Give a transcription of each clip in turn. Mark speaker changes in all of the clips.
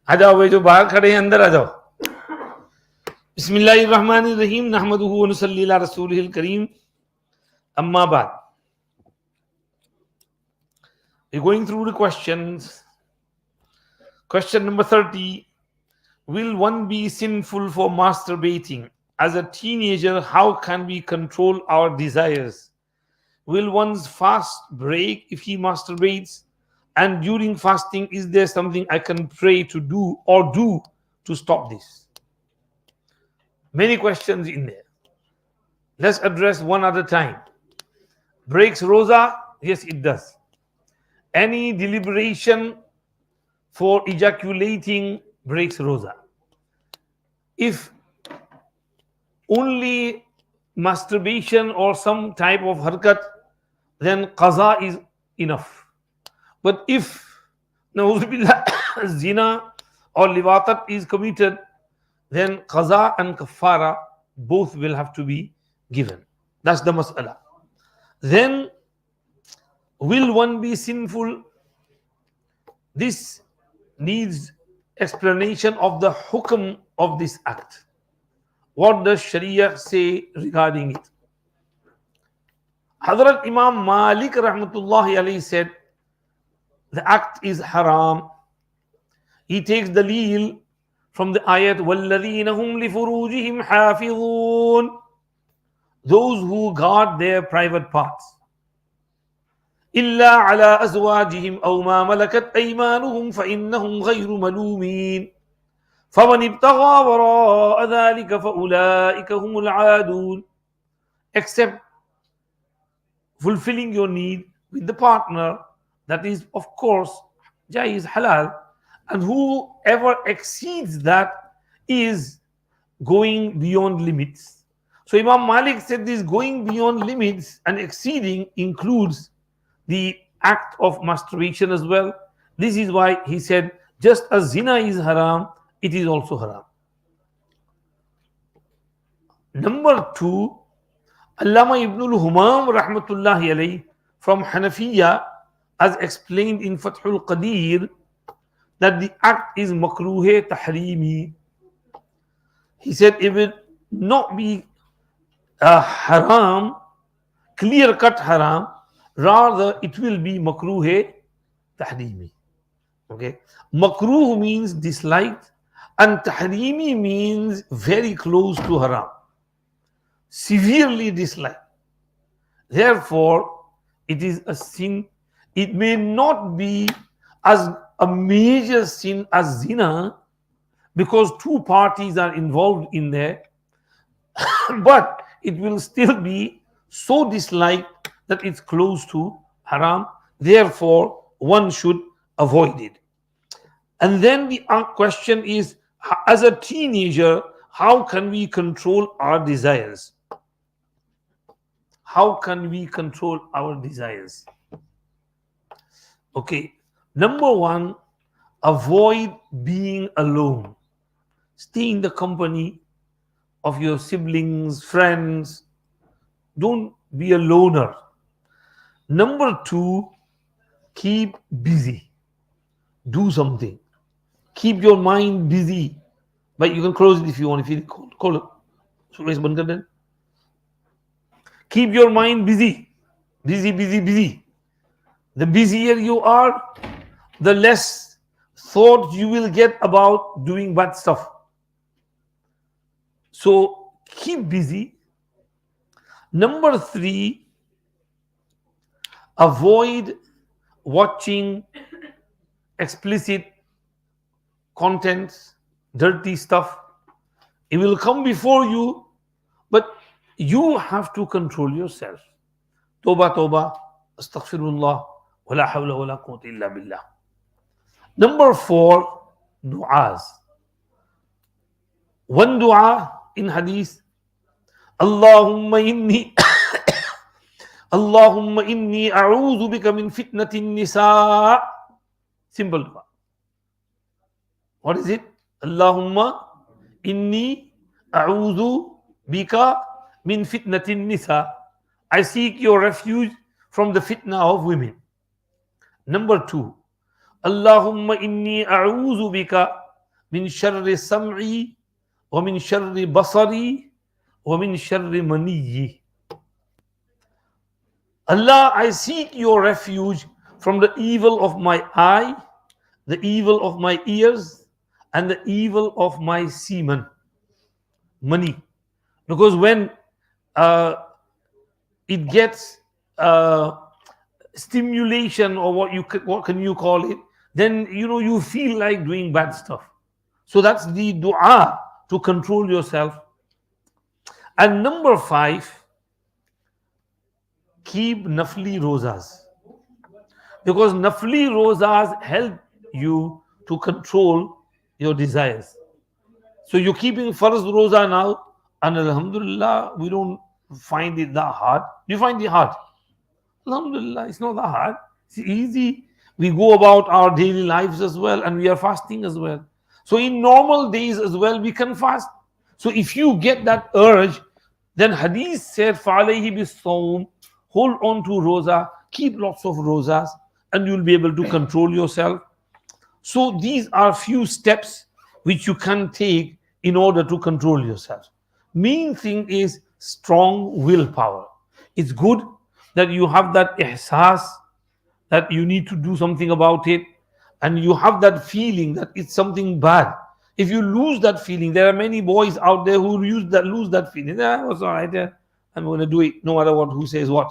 Speaker 1: आ जाओ भाई, जो बाहर खड़े हैं अंदर आ जाओ। बिस्मिल्लाहिर्रहमानिर्रहीम, नहमदुहु व नुसल्ली अला रसूलिहिल करीम, अम्मा बाद। We're going through the questions. Question number 30. Will one be sinful for masturbating? As a teenager, how can we control our desires? Will one's fast break if he masturbates? And during fasting, is there something I can pray to do or do to stop this? Many questions in there. Let's address one at a time. Breaks roza? Yes, it does. Any deliberation for ejaculating breaks roza. If only masturbation or some type of harkat, then qaza is enough. But if na'udzubillah, zina or liwatat is committed, then qaza and kafara both will have to be given. That's the mas'ala. Then, will one be sinful? This needs explanation of the hukm of this act. What does Sharia say regarding it? Hazrat Imam Malik rahmatullahi alayhi said, the act is haram. He takes the dalil from the ayat, وَالَّذِينَ هُمْ لِفُرُوجِهِمْ حَافِظُونَ, those who guard their private parts. إِلَّا عَلَىٰ أَزْوَاجِهِمْ أَوْ مَا مَلَكَتْ أَيْمَانُهُمْ فَإِنَّهُمْ غَيْرُ مَلُومِينَ فَمَنِ ابْتَغَىٰ وَرَاءَ ذَلِكَ فَأُولَٰئِكَ هُمُ الْعَادُونَ. Except fulfilling your need with the partner, that is, of course, jaiz, halal, and whoever exceeds that is going beyond limits. So Imam Malik said this going beyond limits and exceeding includes the act of masturbation as well. This is why he said, just as zina is haram, it is also haram. Number 2, Allama Ibn al-Humam rahmatullahi alayhi from Hanafiya as explained in Fathul Qadir that the act is makruhe tahrimi. He said it will not be haram, clear cut haram, rather it will be makruhe tahrimi. Okay, makruh means disliked and tahrimi means very close to haram, severely disliked. Therefore, it is a sin. It may not be as a major sin as zina because two parties are involved in there, but it will still be so disliked that it's close to haram. Therefore, one should avoid it. And then the question is, as a teenager, how can we control our desires? How can we control our desires? Okay, number 1, avoid being alone. Stay in the company of your siblings, friends. Don't be a loner. Number 2, keep busy. Do something. Keep your mind busy. But you can close it if you want. If you call it. So keep your mind busy. Busy, busy, busy. The busier you are, the less thought you will get about doing bad stuff. So keep busy. Number 3, avoid watching explicit contents, dirty stuff. It will come before you, but you have to control yourself. Toba, toba, astaghfirullah, wala hawla wala quwwata illa billah. Number 4, du'as. One dua in hadith, Allahumma inni Allahumma inni a'udhu bika min fitnatin nisa. Simple dua. What is it? Allahumma inni a'udhu bika min fitnatin nisa. I seek your refuge from the fitna of women. Number 2, Allahumma inni a'udhu bika min sharri sam'i, wa min sharri basari, wa min sharri maniyyi. Allah, I seek your refuge from the evil of my eye, the evil of my ears, and the evil of my semen, money. Because when uh, it gets stimulation, or what can you call it, then you feel like doing bad stuff. So that's the dua to control yourself. And number 5, keep nafli rozas, because nafli rozas help you to control your desires. So you're keeping farz roza now, and alhamdulillah, we don't find it that hard. Do you find it hard? Alhamdulillah, it's not that hard. It's easy. We go about our daily lives as well, and we are fasting as well. So in normal days as well, we can fast. So if you get that urge, then Hadith said, فَعَلَيْهِ بِالصَّوْمِ, hold on to roza, keep lots of rozas, and you'll be able to control yourself. So these are few steps which you can take in order to control yourself. Main thing is strong willpower. It's good that you have that ihsas, that you need to do something about it, and you have that feeling that it's something bad. If you lose that feeling, there are many boys out there who lose that feeling. It's all right, I'm going to do it no matter what, who says what.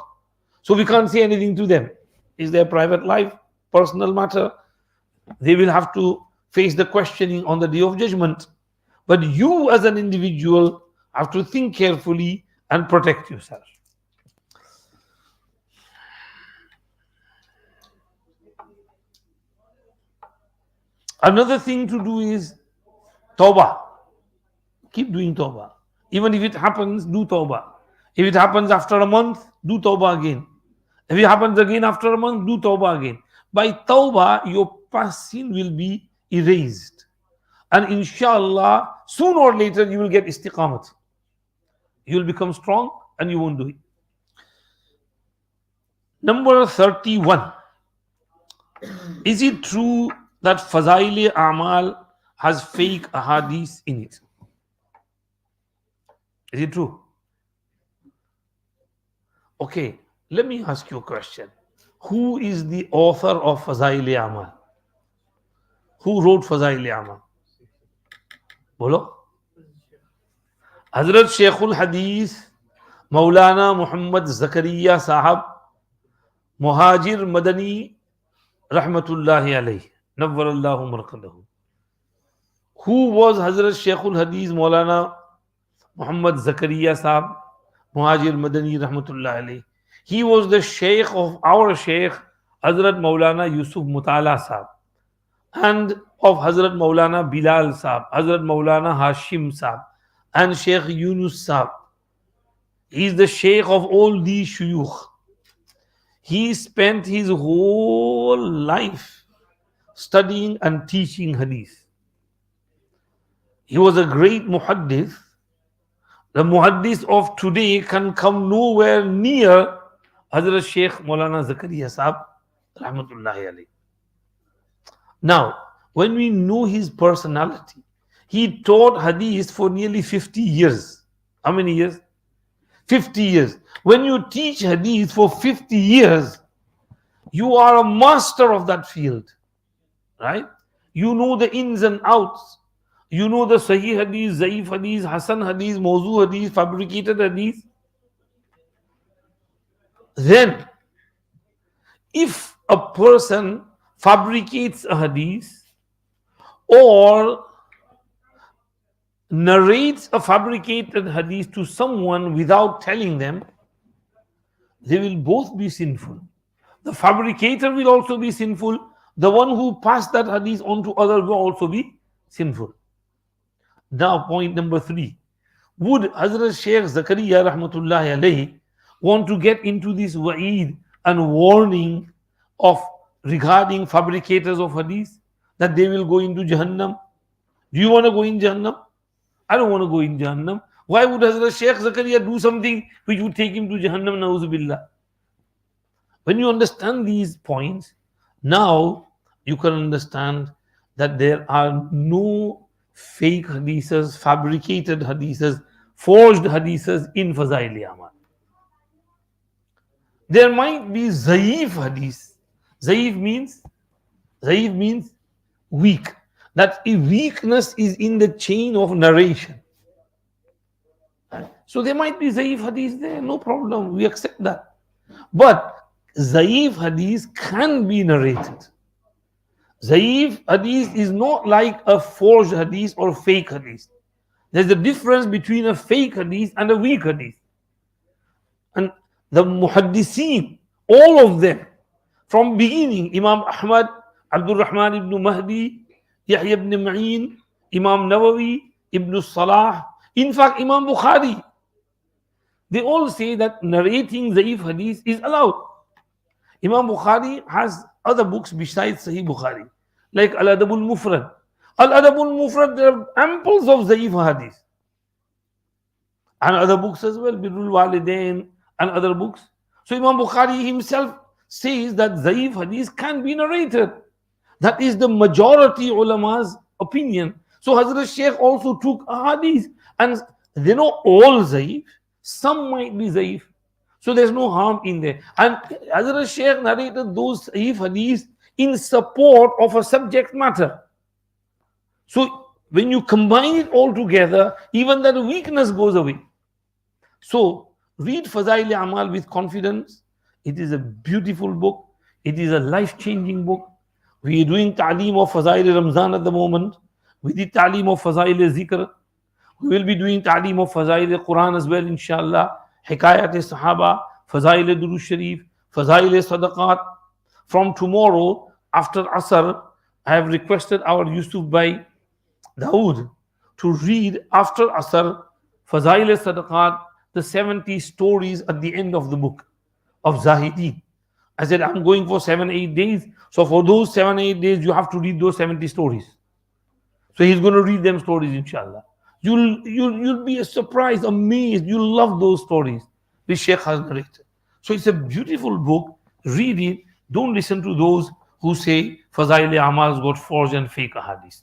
Speaker 1: So we can't say anything to them. It's their private life, personal matter. They will have to face the questioning on the day of judgment. But you as an individual have to think carefully and protect yourself. Another thing to do is tawbah. Keep doing tawbah. Even if it happens, do tawbah. If it happens after a month, do tawbah again. If it happens again after a month, do tawbah again. By tawbah, your past sin will be erased. And inshallah, sooner or later, you will get istiqamat. You will become strong and you won't do it. Number 31. Is it true that Fazail Amal has fake ahadith in it? Is it true? Okay, let me ask you a question. Who is the author of Fazail Amal? Who wrote Fazail Amal? Bolo? Hazrat Sheikhul Hadith Maulana Muhammad Zakaria Sahab Muhajir Madani Rahmatullahi alayhi Nawwarallahu marqadahu. Who was Hazrat Sheikhul Hadith Maulana Muhammad Zakaria Sahab Muhajir Madani Rahmatullahi alayhi? He was the Sheikh of our Sheikh Hazrat Maulana Yusuf Mutala Sahab, and of Hazrat Maulana Bilal Sahab, Hazrat Maulana Hashim Sahab, and Sheikh Yunus Sahab. He is the Sheikh of all these shuyukh. He spent his whole life studying and teaching hadith. He was a great muhaddith. The muhaddith of today can come nowhere near Hazrat Sheikh Maulana Zakaria Sahab Rahmatullahi alayhi. Now, when we know his personality, he taught hadith for nearly 50 years. How many years? 50 years. When you teach hadith for 50 years, you are a master of that field, right? You know the ins and outs. You know the Sahih hadith, Zaif hadith, Hasan hadith, Mawzu hadith, fabricated hadith. Then, if a person fabricates a hadith or narrates a fabricated hadith to someone without telling them, they will both be sinful. The fabricator will also be sinful. The one who passed that hadith on to others will also be sinful. Now, point number 3. Would Hazrat Shaykh Zakaria Rahmatullahi alayhi want to get into this wa'id and warning of regarding fabricators of hadith, that they will go into Jahannam? Do you want to go in Jahannam? I don't want to go in Jahannam. Why would Hazrat Shaykh Zakaria do something which would take him to Jahannam? Na'udhu billah. When you understand these points, now you can understand that there are no fake hadiths, fabricated hadiths, forged hadiths in Fazail Amal. There might be zaif hadith. Zaif means zaif means weak. That a weakness is in the chain of narration. So there might be zaif hadith there, no problem. We accept that. But zaif hadith can be narrated. Zaif hadith is not like a forged hadith or fake hadith. There's a difference between a fake hadith and a weak hadith. And the muhaddiseen, all of them, from beginning, Imam Ahmad, Abdul Rahman ibn Mahdi, Yahya ibn Ma'in, Imam Nawawi, Ibn Salah, in fact, Imam Bukhari, they all say that narrating zaif hadith is allowed. Imam Bukhari has other books besides Sahih Bukhari, like Al-Adabul Mufrad. Al-Adabul Mufrad, there are amples of zaif hadith. And other books as well, Birrul Walidain and other books. So Imam Bukhari himself says that zaif hadith can be narrated. That is the majority ulama's opinion. So Hazrat Shaykh also took a hadith, and they know all zaif, some might be zaif. So there's no harm in there. And Hazrat Shaykh narrated those zaif hadith in support of a subject matter. So when you combine it all together, even that weakness goes away. So read Fazail Amal with confidence. It is a beautiful book. It is a life-changing book. We are doing Ta'aleem of Fazail Ramzan at the moment. We did Ta'aleem of Fazail Zikr. We will be doing Ta'aleem of Fazail Quran as well, inshallah. Hikayat Sahaba, Fazail Durud Sharif, Fazail Sadaqat. From tomorrow, after Asr, I have requested our Yusuf Bhai Dawood to read after Asr Fazail Sadaqat, the 70 stories at the end of the book of Zahideen. I said, I'm going for 7-8 days. So for those 7-8 days, you have to read those 70 stories. So he's going to read them stories, inshallah. You'll be surprised, amazed. You'll love those stories which Sheikh has narrated. So it's a beautiful book. Read it. Don't listen to those who say Fazail Amal's got forged and fake hadith.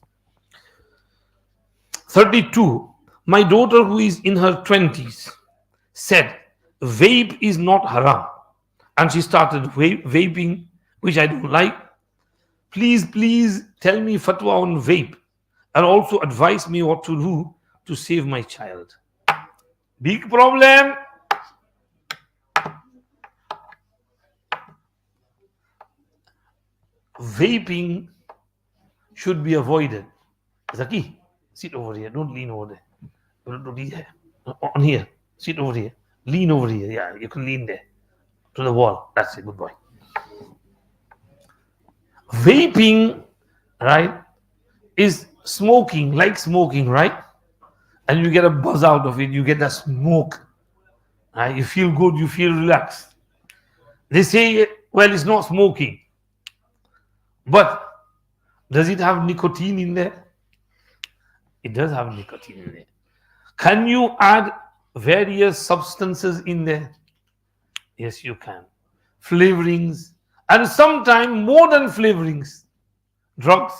Speaker 1: 32. My daughter, who is in her 20s, said vape is not haram, and she started vaping, which I don't like. Please tell me fatwa on vape, and also advise me what to do to save my child. Big problem. Vaping should be avoided. Zaki, sit over here. Don't lean over there. Don't be here. On here. Sit over here. Lean over here. Yeah, you can lean there. To the wall. That's it. Good boy. Vaping, right, is smoking, like smoking, right? And you get a buzz out of it. You get that smoke. Right? You feel good. You feel relaxed. They say, well, it's not smoking. But does it have nicotine in there? It does have nicotine in there. Can you add various substances in there? Yes, you can. Flavorings, and sometimes more than flavorings. Drugs.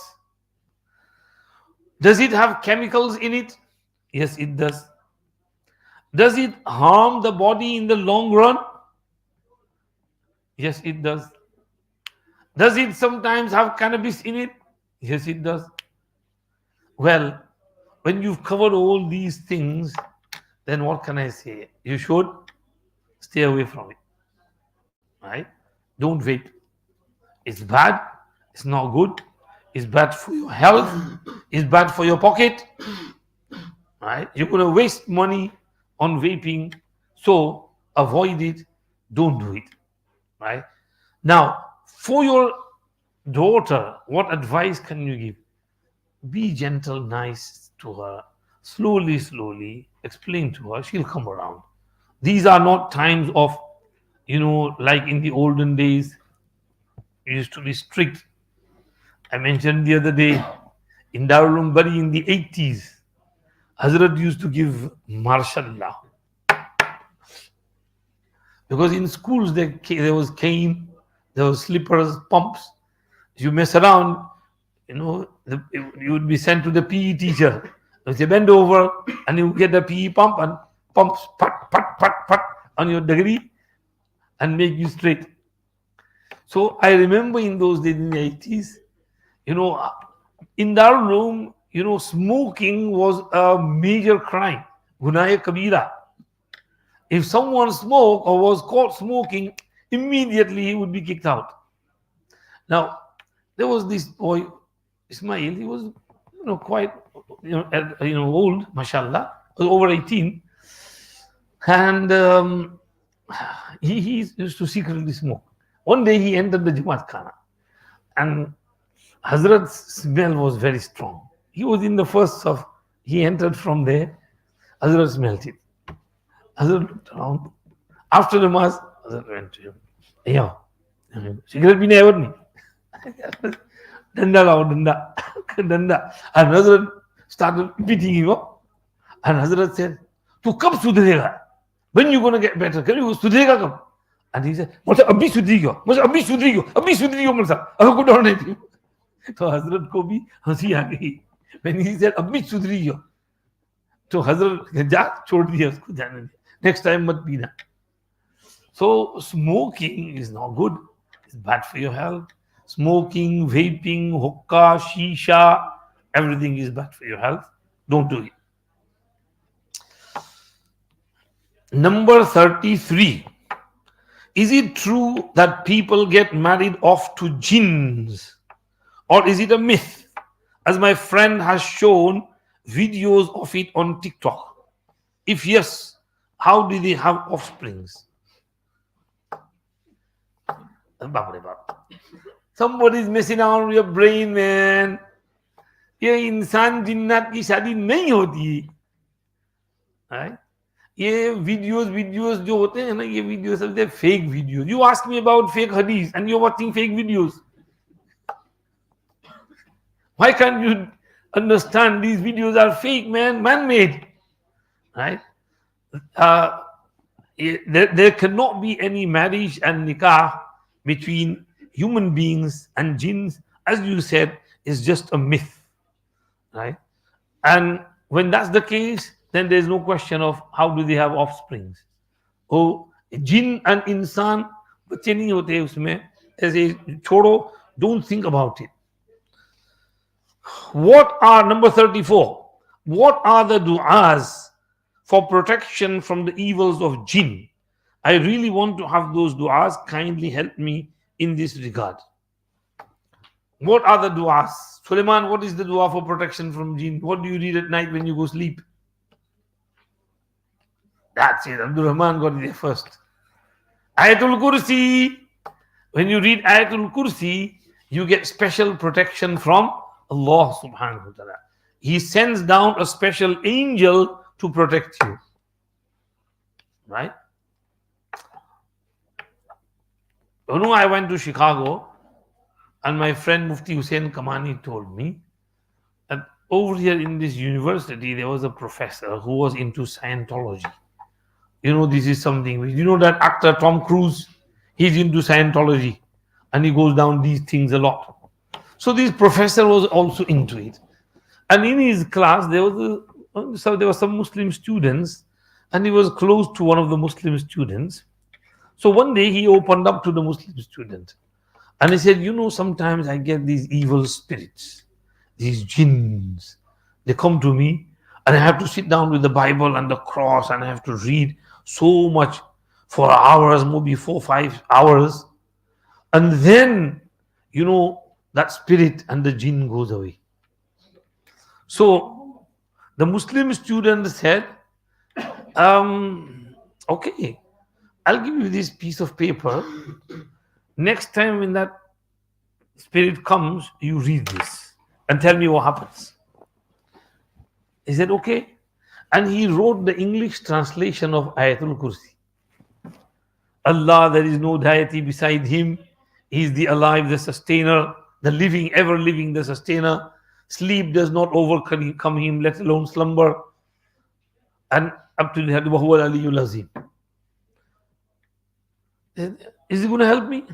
Speaker 1: Does it have chemicals in it? Yes, it does. Does it harm the body in the long run? Yes, it does. Does it sometimes have cannabis in it? Yes, it does. Well, when you've covered all these things, then what can I say? You should stay away from it. Right? Don't vape. It's bad. It's not good. It's bad for your health. It's bad for your pocket. Right? You're going to waste money on vaping. So avoid it. Don't do it. Right? Now, for your daughter, what advice can you give? Be gentle, nice to her. Slowly, explain to her. She'll come around. These are not times of, like in the olden days, it used to be strict. I mentioned the other day, in Darul Bari in the 80s, Hazrat used to give martial law. Because in schools there was cane, there was slippers, pumps. You mess around, You would be sent to the PE teacher. You bend over and you get the PE pump and pumps pat pat pat pat on your degree and make you straight. So I remember in those days in the 80s, in that room, smoking was a major crime. Gunaya Kabira. If someone smoked or was caught smoking, immediately he would be kicked out. Now, there was this boy, Ismail. He was, quite, old, mashallah, was over 18, and he used to secretly smoke. One day he entered the Jamaat Khana, and Hazrat's smell was very strong. He was in the first of, he entered from there, Hazrat smelled it. Hazrat looked around. After the mass, Hazrat went to him. Yeah, cigarette bhi nahi ever nahi. Danda lao, danda, danda. And Hazrat started beating him up. And Hazrat said, "Tu kab sudhrega? When you going to get better? Can you sudhrega kab?" And he said, "Mujhe abhi sudhri gyo. Mujhe abhi sudhri gyo. Abhi sudhri gyo mujhe. Agar ko dor nahi thi." So Hazrat ko bhi hansi aa gayi. When he said, "Abhi sudhri gyo," so Hazrat ja chhod diya usko jane. Next time mat pina. So smoking is not good. It's bad for your health. Smoking, vaping, hookah, shisha, everything is bad for your health. Don't do it. Number 33. Is it true that people get married off to jinns? Or is it a myth? As my friend has shown videos of it on TikTok. If yes, how do they have offsprings? Somebody's messing around with your brain, man. ये इंसान जिन्नात की शादी नहीं होती है. ये videos जो होते हैं ना, ये videos are fake videos. You ask me about fake hadith and you're watching fake videos. Why can't you understand these videos are fake, man-made, right? There cannot be any marriage and nikah between human beings and jinns, as you said, is just a myth, right? And when that's the case, then there's no question of how do they have offsprings. Oh, jinn and insan बच्चे नहीं होते उसमें, ऐसे छोड़ो, don't think about it. What are, number 34, what are the du'as for protection from the evils of jinn? I really want to have those du'as. Kindly help me in this regard. What are the du'as? Suleiman, what is the du'a for protection from jinn? What do you read at night when you go sleep? That's it. Abdul Rahman got it there first. Ayatul Kursi. When you read Ayatul Kursi, you get special protection from Allah subhanahu wa ta'ala. He sends down a special angel to protect you. Right? I went to Chicago and my friend Mufti Hussain Kamani told me that over here in this university there was a professor who was into Scientology. This is something, that actor Tom Cruise, he's into Scientology and he goes down these things a lot. So this professor was also into it. And in his class, there were some Muslim students and he was close to one of the Muslim students. So one day he opened up to the Muslim student and he said, sometimes I get these evil spirits, these jinns. They come to me and I have to sit down with the Bible and the cross and I have to read so much for hours, maybe 4-5 hours. And then, that spirit and the jinn goes away. So the Muslim student said, okay, I'll give you this piece of paper. Next time when that spirit comes, you read this and tell me what happens. He said, okay. And he wrote the English translation of Ayatul Kursi. Allah, there is no deity beside him. He is the alive, the sustainer, the living, ever living, the sustainer. Sleep does not overcome him, let alone slumber. And up to the head, Wahuwa Aliyul Azim. Is it going to help me?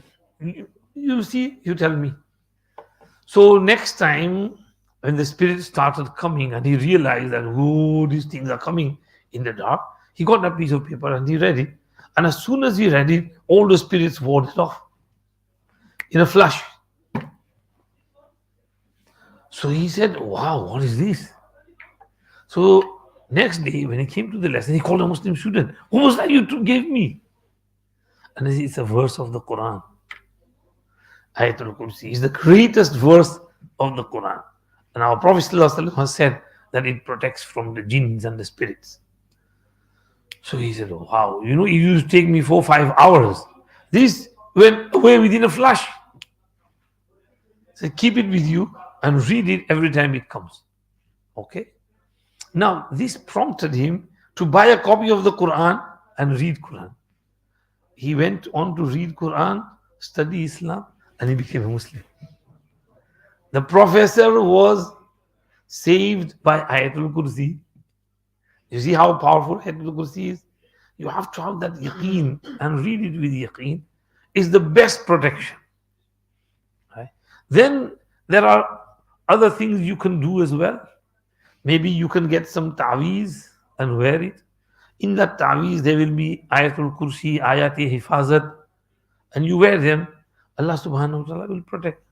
Speaker 1: You see, you tell me. So next time, when the spirit started coming and he realized that, oh, these things are coming in the dark, he got a piece of paper and he read it. And as soon as he read it, all the spirits warded off in a flash. So he said, wow, what is this? So next day, when he came to the lesson, he called a Muslim student. What was that you gave me? And it's a verse of the Quran. Ayatul Kursi is the greatest verse of the Quran. And our Prophet ﷺ has said that it protects from the jinns and the spirits. So he said, oh, wow, it used to take me 4 or 5 hours. This went away within a flash. So keep it with you and read it every time it comes. Okay? Now, this prompted him to buy a copy of the Quran and read Quran. He went on to read Quran, study Islam, and he became a Muslim. The professor was saved by Ayatul Kursi. You see how powerful Ayatul Kursi is? You have to have that yaqeen and read it with yaqeen. It's the best protection. Right? Then there are other things you can do as well. Maybe you can get some ta'weez and wear it. In that ta'weez there will be Ayatul Kursi, Ayat-e-Hifazat, and you wear them. Allah subhanahu wa ta'ala will protect.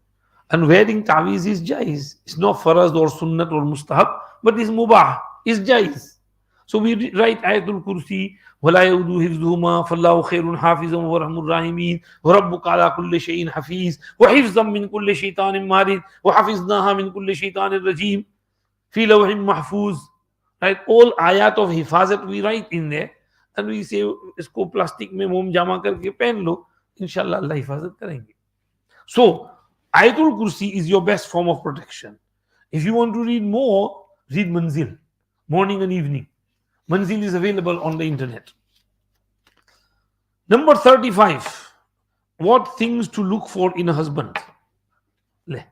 Speaker 1: And wearing ta'weez is jaiz. It's not faraz or sunnat or mustahab, but it's mubah, it's jaiz. So we write Ayatul Kursi, وَلَا يَوْدُ حِفْظُهُمَا فَاللَّهُ خَيْرٌ حَافِظًا وَرَحْمُ الرَّاحِمِينَ وَرَبُّكَ عَلَى كُلِّ شَيْءٍ حَفِيظٌ وَحِفْظًا مِنْ كُلِّ شَيْطَانٍ مَارِدٍ وَحَفِظْنَاهَا مِنْ كُلِّ شَيْطَانٍ رَجِيمٍ فِي لَوْحٍ مَحْفُوظٍ. Right? All ayat of hifazat we write in there, and we say, isko plastic mein mom jama karke pehen lo, inshallah Allah hifazat karenge. So, Ayatul Kursi is your best form of protection. If you want to read more, read Manzil, morning and evening. Manzil is available on the internet. Number 35. What things to look for in a husband? Le.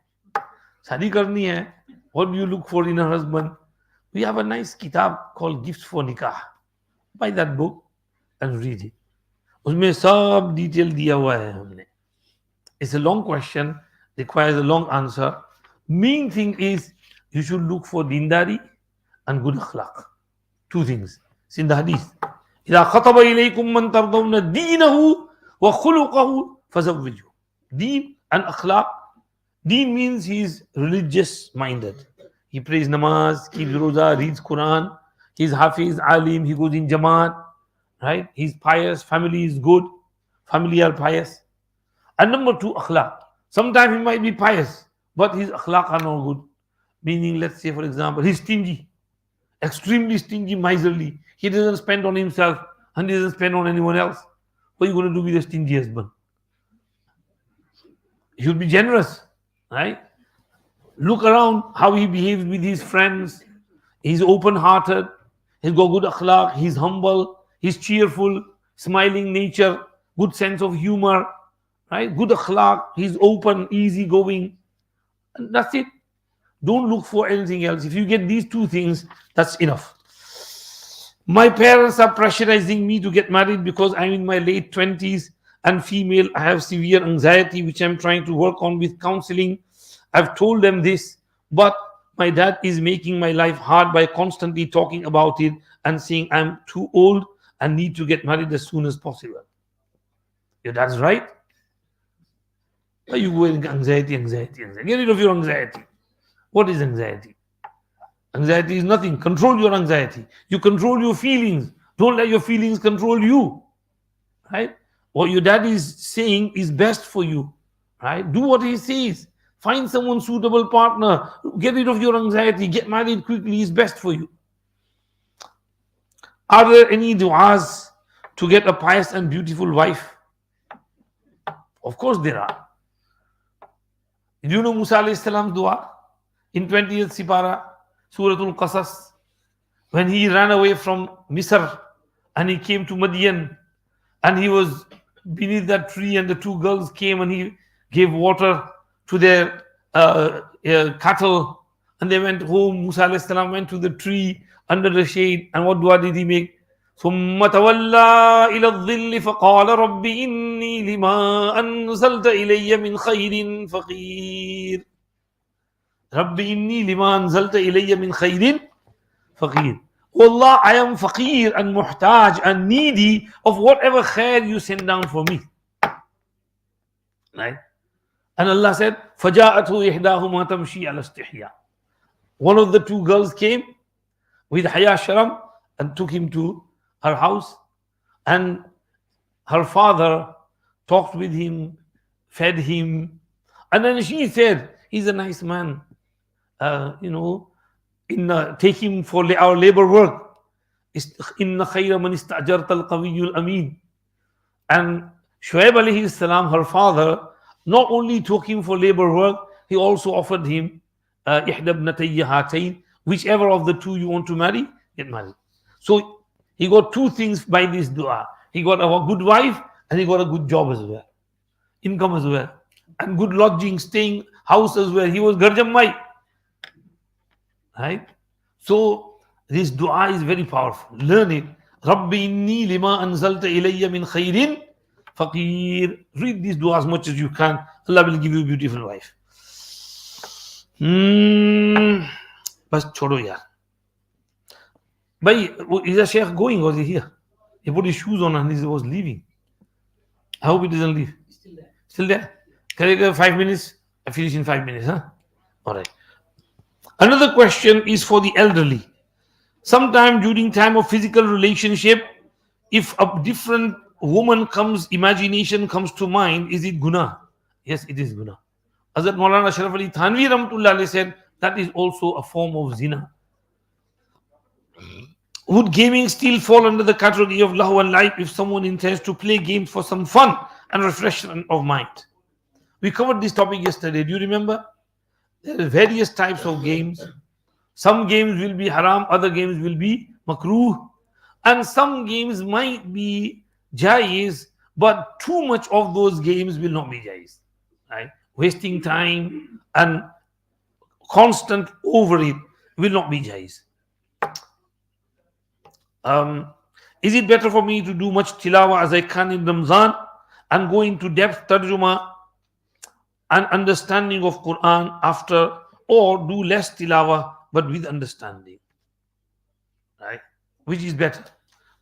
Speaker 1: Shadi karni hai. What do you look for in a husband? We have a nice kitab called Gifts for Nikah. Buy that book and read it. Usme sab detail diya hua hai humne. It's a long question, requires a long answer. Main thing is you should look for dindari and good akhlaq. Two things. It's in the hadith. إِذَا خَطَبَ إِلَيْكُمْ مَنْ تَرْضَوْنَ دِينَهُ وَخُلُقَهُ فَزَوِّجُهُ. Deen and akhlaq. Deen means he is religious minded. He prays namaz, keeps roza, reads Quran. He's hafiz, alim, he goes in jamaat. Right? He's pious, family is good. Family are pious. And number 2, akhlaq. Sometimes he might be pious, but his akhlaq are not good. Meaning, let's say for example, he's stingy. Extremely stingy, miserly. He doesn't spend on himself and he doesn't spend on anyone else. What are you going to do with a stingy husband? He should be generous, right? Look around how he behaves with his friends. He's open-hearted. He's got good akhlaq. He's humble. He's cheerful, smiling nature, good sense of humor, right? Good akhlaq. He's open, easygoing. And that's it. Don't look for anything else. If you get these 2 things, that's enough. My parents are pressurizing me to get married because I'm in my late 20s and female. I have severe anxiety, which I'm trying to work on with counseling. I've told them this, but my dad is making my life hard by constantly talking about it and saying I'm too old and need to get married as soon as possible. Your dad's right. Why are you going anxiety? Get rid of your anxiety. What is anxiety? Anxiety is nothing. Control your anxiety. You control your feelings. Don't let your feelings control you. Right? What your dad is saying is best for you. Right? Do what he says. Find someone suitable partner. Get rid of your anxiety. Get married quickly is best for you. Are there any du'as to get a pious and beautiful wife? Of course there are. Do you know Musa alayhi salam's dua? In 20th Sipara, Suratul Qasas, when he ran away from Misr and he came to Madian and he was beneath that tree and the 2 girls came and he gave water to their cattle and they went home. Musa alayhi salam went to the tree under the shade and what dua did he make? ثم تولى إلى الظل فقال رب إني لما أنزلت إلي من خير فقير. Rabbi inni lima anzalta ilayya min khairin faqir. Oh Allah, I am faqir and muhtaj and needy of whatever khair you send down for me. Right? And Allah said, فَجَاءَتْهُ إِحْدَاهُمَا تَمْشِي عَلَى اسْتِحْيَاءٍ. One of the two girls came with Haya Sharam and took him to her house. And her father talked with him, fed him. And then she said, he's a nice man. Take him for our labor work. إِنَّ خَيْرَ مَنِ اسْتَأْجَرْتَ الْقَوِيُّ الْأَمِينَ. And Shuaib alayhi salam, her father, not only took him for labor work, he also offered him إِحْدَى ابْنَتَيَّ هَاتَيْنِ, whichever of the two you want to marry, get married. So he got two things by this dua. He got a good wife and he got a good job as well, income as well, and good lodging, staying house as well. He was Garjammai. Right? So this dua is very powerful. Learn it. Rabbi inni lima anzalta ilayya min khairin faqir. Read this dua as much as you can. Allah will give you a beautiful wife. Bas chodo yaar. Bhai, is the Sheikh going or is he here? He put his shoes on and he was leaving. I hope he doesn't leave. Still there? Can I go 5 minutes? I finish in 5 minutes, huh? Alright. Another question is for the elderly. Sometime during time of physical relationship, if a different woman imagination comes to mind, is it guna? Yes, it is guna. Hazrat Maulana Ashraf Ali Thanvi Rahmatullah Alayhi said that is also a form of zina. Would gaming still fall under the category of lahu and life if someone intends to play games for some fun and refreshment of mind? We covered this topic yesterday. Do you remember? There are various types of games. Some games will be haram, other games will be makruh, and some games might be jaiz, but too much of those games will not be jaiz. Right? Wasting time and constant over it will not be jaiz. Is it better for me to do much tilawah as I can in Ramzan and go into depth tarjuma and understanding of Quran after, or do less tilawah but with understanding? Right? Which is better?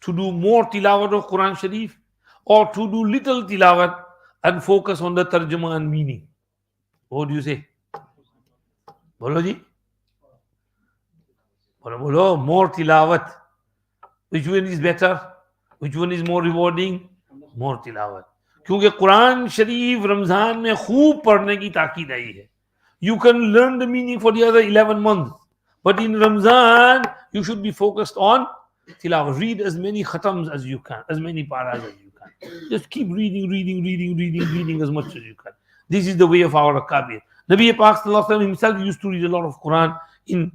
Speaker 1: To do more tilawat of Quran Sharif or to do little tilawat and focus on the tarjuma and meaning? What do you say? Bolo ji? Bolo, more tilawat. Which one is better? Which one is more rewarding? More tilawat. क्योंकि कुरान शरीफ रमजान में खूब पढ़ने की ताकीद आई है. You can learn the meaning for the other 11 months, but in Ramzan you should be focused on tilawah. Read as many khatams as you can, as many paras as you can. Just keep reading as much as you can. This is the way of our Akabir. Nabi Pak himself used to read a lot of Quran in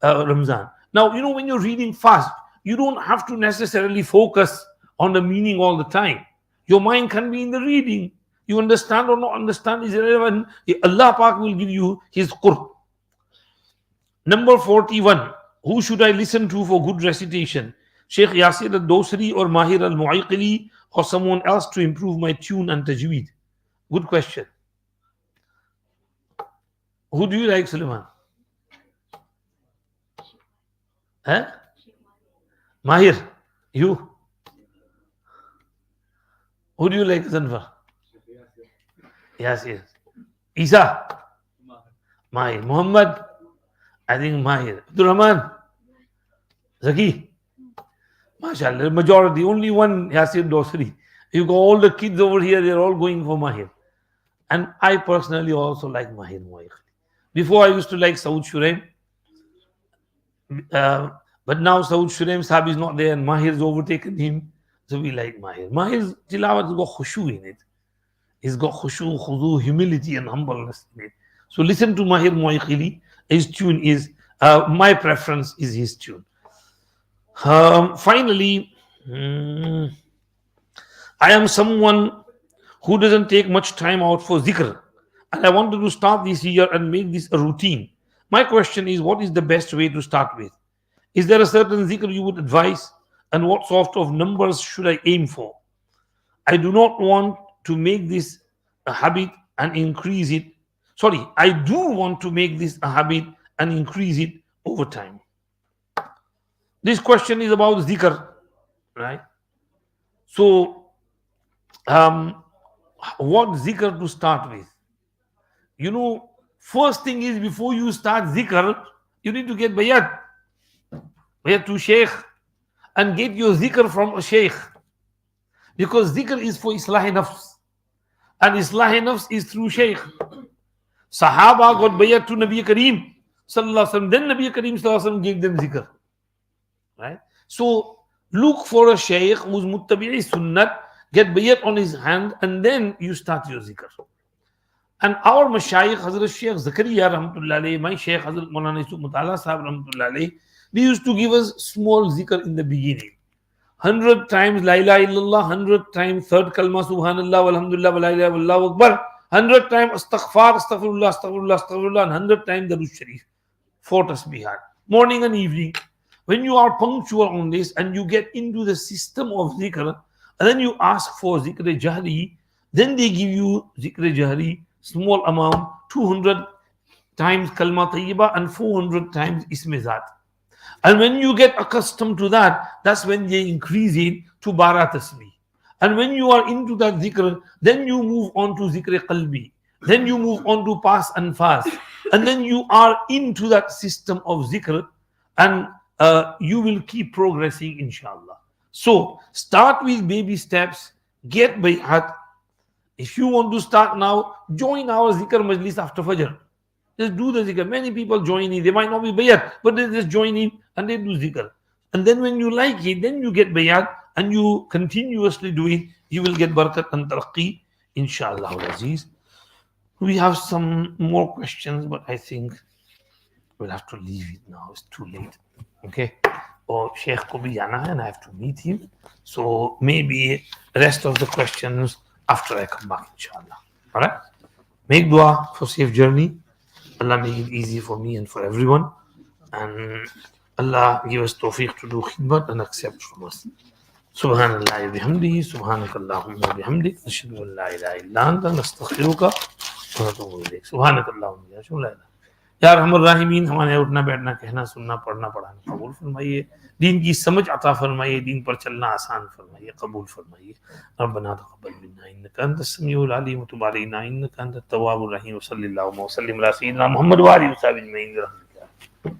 Speaker 1: Ramzan. Now, when you're reading fast, you don't have to necessarily focus on the meaning all the time. Your mind can be in the reading. You understand or not understand is irrelevant. Allah Pak will give you His qurb. Number 41. Who should I listen to for good recitation? Sheikh Yasir al-Dosri or Mahir al-Mu'ayqili or someone else to improve my tune and tajweed? Good question. Who do you like, Suleiman? Huh? Mahir, you? Who do you like, Zanfar? Yes. Isa? Mahir. Muhammad? I think Mahir. Abdul Rahman? Zaki? MashaAllah, majority. Only one Yasir Dosri. You got all the kids over here, they're all going for Mahir. And I personally also like Mahir Muayqili. Before I used to like Saud Shuraim. But now Saud Shuraim Sahib is not there and Mahir has overtaken him. So we like Mahir. Mahir's tilawat has got khushu in it. He's got khushu, khudu, humility and humbleness in it. So listen to Mahir Muayqili. His tune is, my preference is his tune. Finally, I am someone who doesn't take much time out for Zikr. And I wanted to start this year and make this a routine. My question is, what is the best way to start with? Is there a certain Zikr you would advise? And what sort of numbers should I aim for? I do not want to make this a habit and increase it. Sorry, I do want to make this a habit and increase it over time. This question is about zikr, right? So, what zikr to start with? You know, first thing is before you start zikr, you need to get bayat to sheikh, and get your zikr from a sheikh, because zikr is for islahi nafs, and islahi nafs is through sheikh. Sahaba got bayat to Nabi Kareem sallallahu alaihi wasallam, then Nabi Kareem sallallahu alaihi wasallam gave them zikr, right? So look for a sheikh who's muttabi'i sunnat, get bayat on his hand, and then you start your zikr. And our mashayikh, Hazrat Shaykh Zakaria rahmatullah alayhi, my Shaykh Hazrat Maulana Yusuf Mutala Sahib rahmatullah alayhi, they used to give us small zikr in the beginning. 100 times La ilaha illallah, 100 times third kalma subhanallah walhamdulillah wa la ilaha illallah akbar, 100 times astaghfar, astaghfirullah, astaghfirullah, astaghfirullah, and 100 times the Darud Sharif. 4 tasbihat, morning and evening. When you are punctual on this and you get into the system of zikr, and then you ask for zikr jahri, then they give you zikr jahri, small amount, 200 times kalma tayyiba and 400 times isme zat. And when you get accustomed to that, that's when they increase it to bara tasbih. And when you are into that zikr, then you move on to zikr qalbi. Then you move on to pass and fast. And then you are into that system of zikr, and you will keep progressing, inshallah. So start with baby steps, get bay'at. If you want to start now, join our zikr majlis after fajr. Just do the zikr. Many people join in. They might not be bayat, but they just join in and they do zikr. And then when you like it, then you get bayat and you continuously do it. You will get barakat and taraqi, inshallah aziz. We have some more questions, but I think we'll have to leave it now. It's too late. Okay. Or Sheikh ko bhi jana hai and I have to meet him. So maybe the rest of the questions after I come back, inshallah. All right. Make dua for safe journey. Allah make it easy for me and for everyone. And Allah give us tawfiq to do khidmat and accept from us. Subhanallah bihamdihi, subhanakallahumma bihamdik, nashhadu an la ilaha illa anta, nastaghfiruka wa natubu ilayk. Subhanakallahumma bihamdik. या रहमान राहिमीन, हमारे उठना बैठना कहना सुनना पढ़ना पढ़ाना कबूल फरमाइए, दीन की समझ अता फरमाइए, दीन पर चलना आसान फरमाइए, कबूल फरमाइए। रब्बना तक़ब्बल मिन्ना इन्नका अंतस समीउल अलीम व तुब अलैना इन्नका अंतत तव्वाबुर रहीम। सल्लल्लाहु अलैहि वसल्लम अला सय्यिदिना मुहम्मद व आलिहि व सहबिहि अजमईन।